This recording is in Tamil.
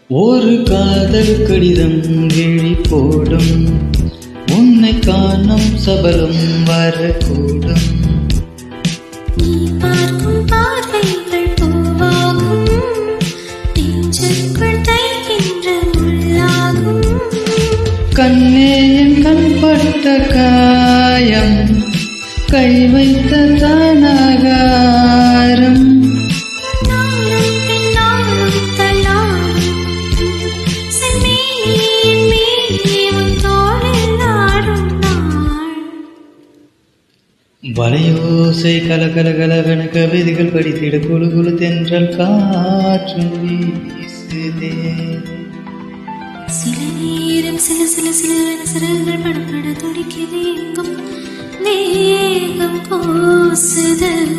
ஒரு காதல் கடிதம் விழி போடும், உன்னை காணும் சபலம் வரக்கூடும். நீ பார்க்கும் பார்வைகள் பூவாகும், நெஞ்சுக்குள் தைக்கின்ற முள்ளாகும். கண்ணே என் கண்பட்ட காயம், கை வைத்த தானாகாரம். வலையோசை கலகலகலவென கவிதைகள் படித்திட குழு குழு தென்றல் காற்றும் வீசுதே. சில நேரம் சில சில சிலவென சிறகுகள் படப்பட துடிக்குது, எங்கும் வேகம் கூசுதல்.